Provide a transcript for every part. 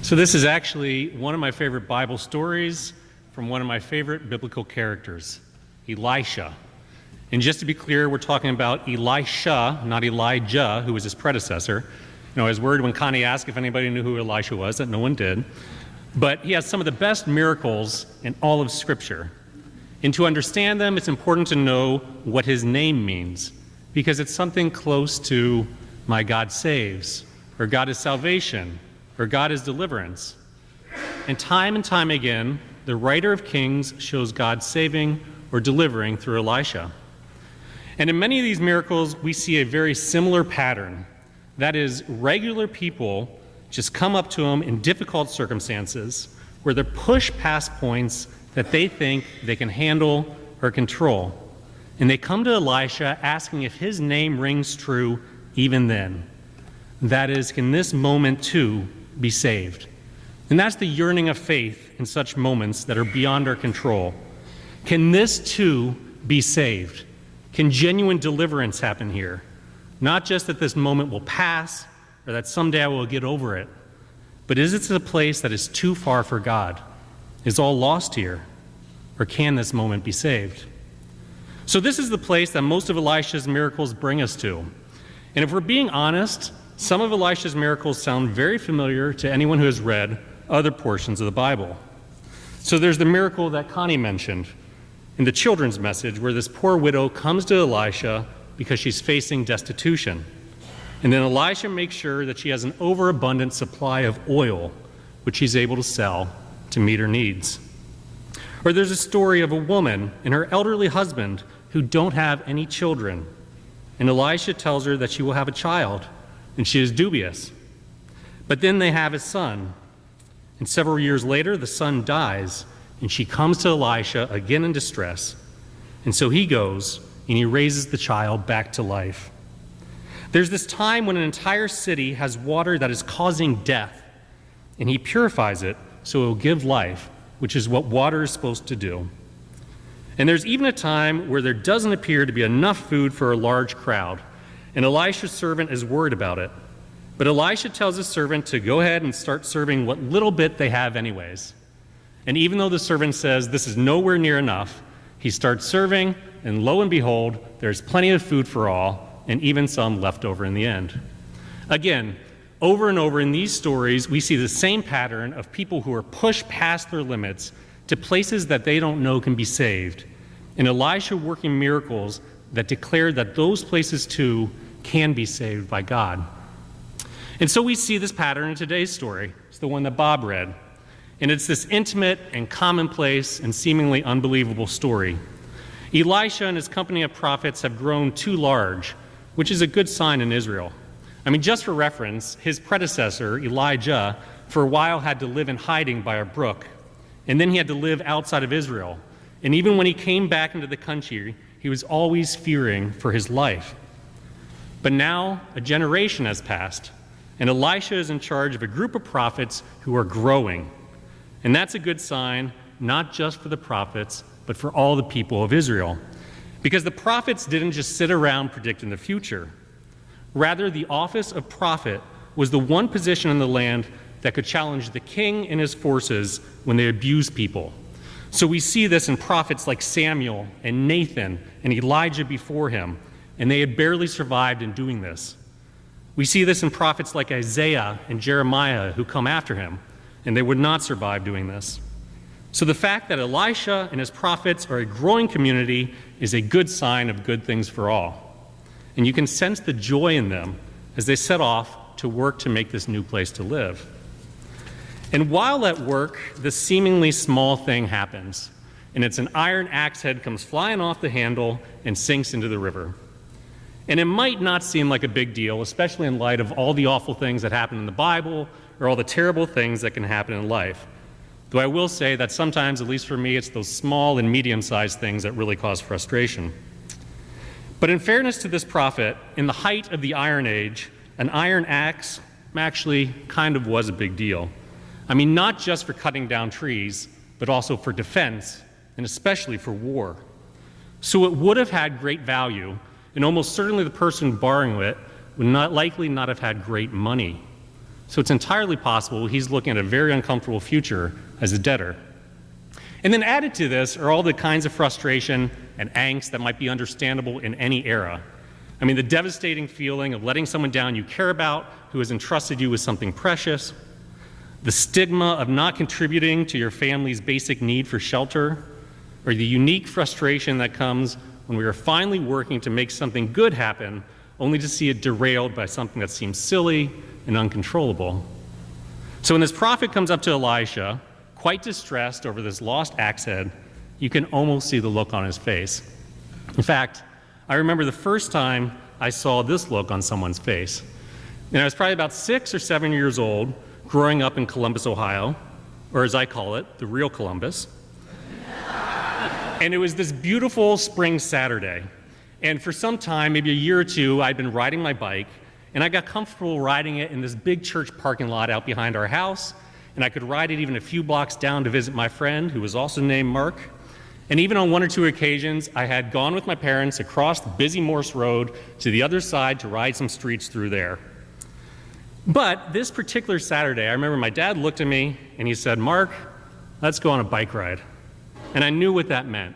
So this is actually one of my favorite Bible stories from one of my favorite biblical characters, Elisha. And just to be clear, we're talking about Elisha, not Elijah, who was his predecessor. I was worried when Connie asked if anybody knew who Elisha was, that no one did. But he has some of the best miracles in all of Scripture. And to understand them, it's important to know what his name means, because it's something close to my God saves, or God is salvation, or God is deliverance. And time again, the writer of Kings shows God saving or delivering through Elisha. And in many of these miracles, we see a very similar pattern. That is, regular people just come up to him in difficult circumstances where they're pushed past points that they think they can handle or control. And they come to Elisha asking if his name rings true even then. That is, can this moment too be saved? And that's the yearning of faith in such moments that are beyond our control. Can this too be saved? Can genuine deliverance happen here? Not just that this moment will pass or that someday I will get over it, but is it a place that is too far for God? Is all lost here? Or can this moment be saved? So this is the place that most of Elisha's miracles bring us to. And if we're being honest, some of Elisha's miracles sound very familiar to anyone who has read other portions of the Bible. So there's the miracle that Connie mentioned in the children's message, where this poor widow comes to Elisha because she's facing destitution. And then Elisha makes sure that she has an overabundant supply of oil, which she's able to sell to meet her needs. Or there's a story of a woman and her elderly husband who don't have any children. And Elisha tells her that she will have a child, and she is dubious. But then they have a son. And several years later, the son dies, and she comes to Elisha again in distress. And so he goes, and he raises the child back to life. There's this time when an entire city has water that is causing death, and he purifies it so it will give life, which is what water is supposed to do. And there's even a time where there doesn't appear to be enough food for a large crowd, and Elisha's servant is worried about it. But Elisha tells his servant to go ahead and start serving what little bit they have anyways. And even though the servant says this is nowhere near enough, he starts serving, and lo and behold, there's plenty of food for all, and even some left over in the end. Again, over and over in these stories, we see the same pattern of people who are pushed past their limits to places that they don't know can be saved, and Elisha working miracles that declare that those places too can be saved by God. And so we see this pattern in today's story. It's the one that Bob read. And it's this intimate and commonplace and seemingly unbelievable story. Elisha and his company of prophets have grown too large, which is a good sign in Israel. Just for reference, his predecessor, Elijah, for a while had to live in hiding by a brook. And then he had to live outside of Israel. And even when he came back into the country, he was always fearing for his life. But now a generation has passed, and Elisha is in charge of a group of prophets who are growing. And that's a good sign, not just for the prophets, but for all the people of Israel. Because the prophets didn't just sit around predicting the future. Rather, the office of prophet was the one position in the land that could challenge the king and his forces when they abused people. So we see this in prophets like Samuel and Nathan and Elijah before him, and they had barely survived in doing this. We see this in prophets like Isaiah and Jeremiah who come after him, and they would not survive doing this. So the fact that Elisha and his prophets are a growing community is a good sign of good things for all. And you can sense the joy in them as they set off to work to make this new place to live. And while at work, this seemingly small thing happens, and it's an iron axe head comes flying off the handle and sinks into the river. And it might not seem like a big deal, especially in light of all the awful things that happen in the Bible or all the terrible things that can happen in life. Though I will say that sometimes, at least for me, it's those small and medium-sized things that really cause frustration. But in fairness to this prophet, in the height of the Iron Age, an iron axe actually kind of was a big deal. Not just for cutting down trees, but also for defense, and especially for war. So it would have had great value, and almost certainly the person borrowing it would likely not have had great money. So it's entirely possible he's looking at a very uncomfortable future as a debtor. And then added to this are all the kinds of frustration and angst that might be understandable in any era. I mean, the devastating feeling of letting someone down you care about who has entrusted you with something precious, the stigma of not contributing to your family's basic need for shelter, or the unique frustration that comes when we are finally working to make something good happen, only to see it derailed by something that seems silly and uncontrollable. So when this prophet comes up to Elisha, quite distressed over this lost axe head, you can almost see the look on his face. In fact, I remember the first time I saw this look on someone's face. And I was probably about 6 or 7 years old, growing up in Columbus, Ohio, or as I call it, the real Columbus. And it was this beautiful spring Saturday. And for some time, maybe a year or two, I'd been riding my bike, and I got comfortable riding it in this big church parking lot out behind our house, and I could ride it even a few blocks down to visit my friend, who was also named Mark. And even on 1 or 2 occasions, I had gone with my parents across the busy Morse Road to the other side to ride some streets through there. But this particular Saturday, I remember my dad looked at me and he said, "Mark, let's go on a bike ride." And I knew what that meant.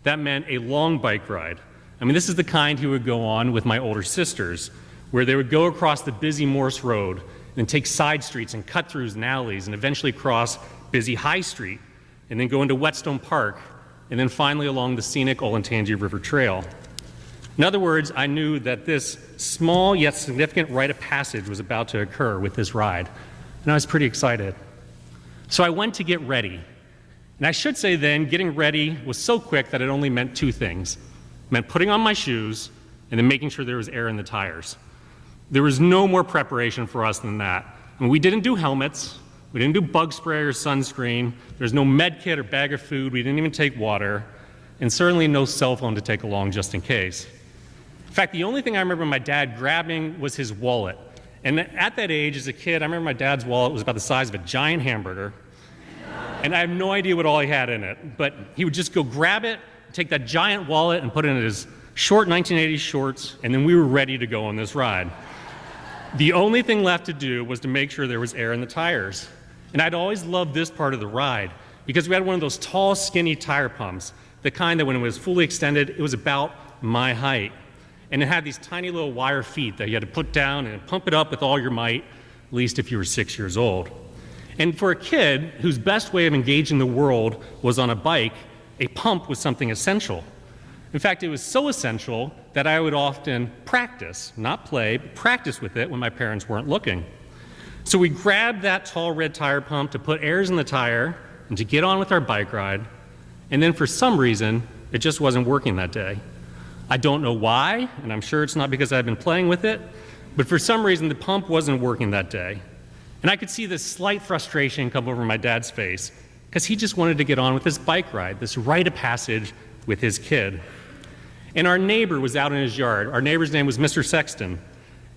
That meant a long bike ride. I mean, this is the kind he would go on with my older sisters, where they would go across the busy Morse Road and take side streets and cut-throughs and alleys and eventually cross busy High Street and then go into Whetstone Park and then finally along the scenic Olentangy River Trail. In other words, I knew that this small yet significant rite of passage was about to occur with this ride, and I was pretty excited. So I went to get ready. And I should say then, getting ready was so quick that it only meant 2 things. It meant putting on my shoes and then making sure there was air in the tires. There was no more preparation for us than that. I mean, we didn't do helmets. We didn't do bug spray or sunscreen. There's no med kit or bag of food. We didn't even take water. And certainly no cell phone to take along just in case. In fact, the only thing I remember my dad grabbing was his wallet. And at that age, as a kid, I remember my dad's wallet was about the size of a giant hamburger. And I have no idea what all he had in it. But he would just go grab it, take that giant wallet and put it in his short 1980s shorts, and then we were ready to go on this ride. The only thing left to do was to make sure there was air in the tires. And I'd always loved this part of the ride because we had one of those tall, skinny tire pumps, the kind that when it was fully extended, it was about my height. And it had these tiny little wire feet that you had to put down and pump it up with all your might, at least if you were 6 years old. And for a kid whose best way of engaging the world was on a bike, a pump was something essential. In fact, it was so essential that I would often practice, not play, but practice with it when my parents weren't looking. So we grabbed that tall red tire pump to put airs in the tire and to get on with our bike ride. And then for some reason, it just wasn't working that day. I don't know why, and I'm sure it's not because I've been playing with it, but for some reason the pump wasn't working that day. And I could see this slight frustration come over my dad's face because he just wanted to get on with this bike ride, this rite of passage with his kid. And our neighbor was out in his yard. Our neighbor's name was Mr. Sexton.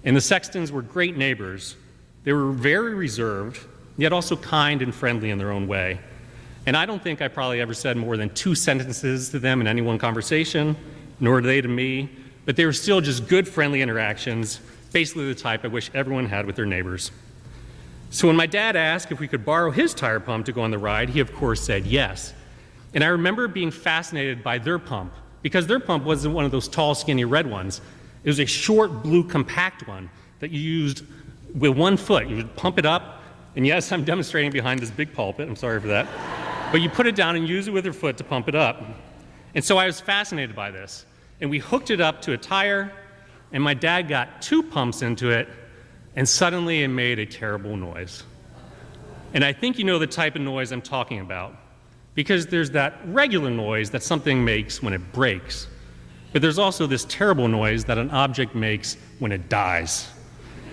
And the Sextons were great neighbors. They were very reserved, yet also kind and friendly in their own way. And I don't think I probably ever said more than 2 sentences to them in any one conversation, nor they to me, but they were still just good, friendly interactions, basically the type I wish everyone had with their neighbors. So when my dad asked if we could borrow his tire pump to go on the ride, he of course said yes. And I remember being fascinated by their pump, because their pump wasn't one of those tall, skinny red ones. It was a short, blue, compact one that you used with 1 foot. You would pump it up, and yes, I'm demonstrating behind this big pulpit, I'm sorry for that. But you put it down and use it with your foot to pump it up. And so I was fascinated by this. And we hooked it up to a tire, and my dad got 2 pumps into it, and suddenly it made a terrible noise. And I think you know the type of noise I'm talking about, because there's that regular noise that something makes when it breaks. But there's also this terrible noise that an object makes when it dies.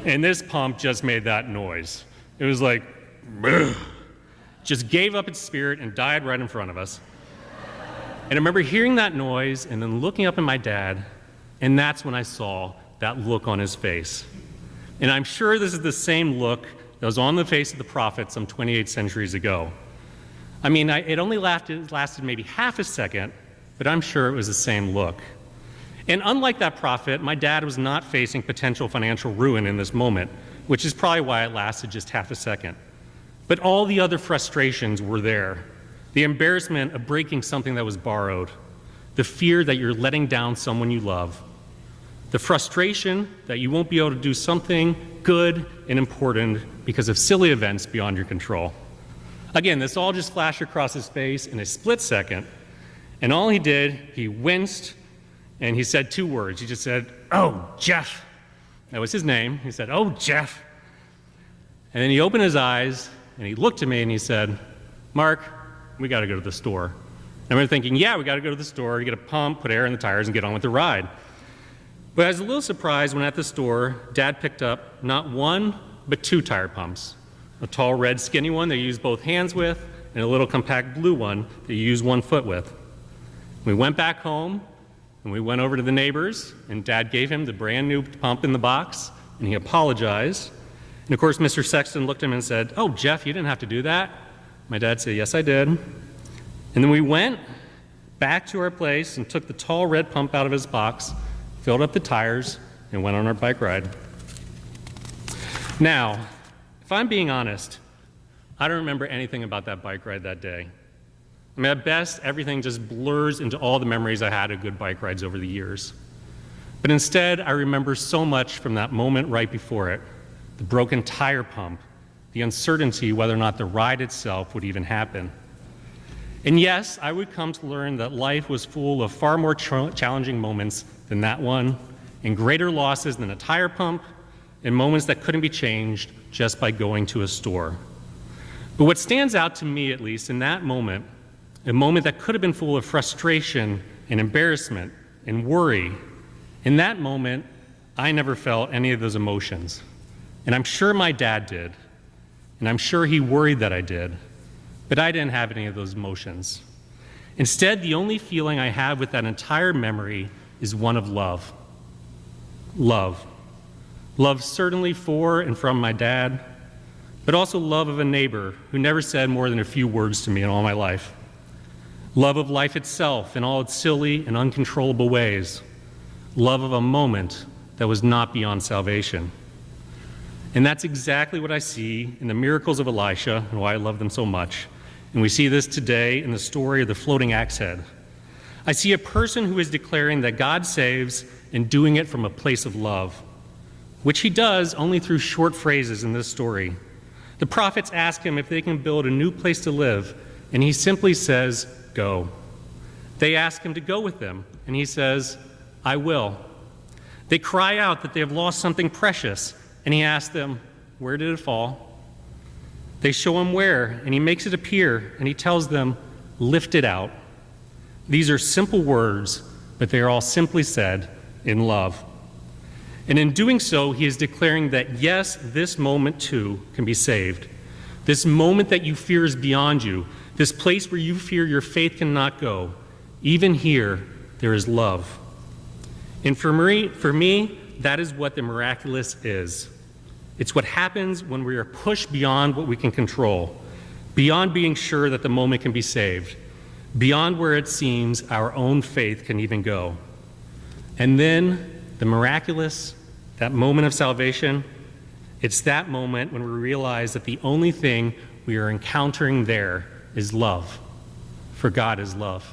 And this pump just made that noise. It was like, just gave up its spirit and died right in front of us. And I remember hearing that noise and then looking up at my dad, and that's when I saw that look on his face. And I'm sure this is the same look that was on the face of the prophet some 28 centuries ago. I mean, it only lasted maybe half a second, but I'm sure it was the same look. And unlike that prophet, my dad was not facing potential financial ruin in this moment. which is probably why it lasted just half a second. But all the other frustrations were there. The embarrassment of breaking something that was borrowed, the fear that you're letting down someone you love, the frustration that you won't be able to do something good and important because of silly events beyond your control. Again, this all just flashed across his face in a split second, and all he did, he winced, and he said 2 words. He just said, "Oh, Jeff." That was his name. He said, "Oh, Jeff." And then he opened his eyes, and he looked at me, and he said, "Mark, we got to go to the store." And we're thinking, yeah, we got to go to the store, get a pump, put air in the tires, and get on with the ride. But I was a little surprised when at the store, Dad picked up not 1, but 2 tire pumps. A tall, red, skinny one that you use both hands with, and a little compact blue one that you use 1 foot with. We went back home, and we went over to the neighbors, and Dad gave him the brand new pump in the box, and he apologized. And of course, Mr. Sexton looked at him and said, "Oh, Jeff, you didn't have to do that." My dad said, "Yes, I did." And then we went back to our place and took the tall red pump out of his box, filled up the tires, and went on our bike ride. Now, if I'm being honest, I don't remember anything about that bike ride that day. I mean, at best, everything just blurs into all the memories I had of good bike rides over the years. But instead, I remember so much from that moment right before it: the broken tire pump, the uncertainty whether or not the ride itself would even happen. And yes, I would come to learn that life was full of far more challenging moments than that one, and greater losses than a tire pump, and moments that couldn't be changed just by going to a store. But what stands out to me, at least in that moment, a moment that could have been full of frustration and embarrassment and worry, in that moment, I never felt any of those emotions. And I'm sure my dad did, and I'm sure he worried that I did, but I didn't have any of those emotions. Instead, the only feeling I have with that entire memory is one of love. Love. Love certainly for and from my dad, but also love of a neighbor who never said more than a few words to me in all my life. Love of life itself in all its silly and uncontrollable ways. Love of a moment that was not beyond salvation. And that's exactly what I see in the miracles of Elisha and why I love them so much. And we see this today in the story of the floating axe head. I see a person who is declaring that God saves and doing it from a place of love, which he does only through short phrases in this story. The prophets ask him if they can build a new place to live, and he simply says, "Go." They ask him to go with them, and he says, "I will." They cry out that they have lost something precious, and he asks them, "Where did it fall?" They show him where, and he makes it appear, and he tells them, "Lift it out." These are simple words, but they are all simply said in love. And in doing so, he is declaring that yes, this moment too can be saved. This moment that you fear is beyond you, this place where you fear your faith cannot go, even here, there is love. And for me, that is what the miraculous is. It's what happens when we are pushed beyond what we can control, beyond being sure that the moment can be saved, beyond where it seems our own faith can even go. And then the miraculous, that moment of salvation, it's that moment when we realize that the only thing we are encountering there is love, for God is love.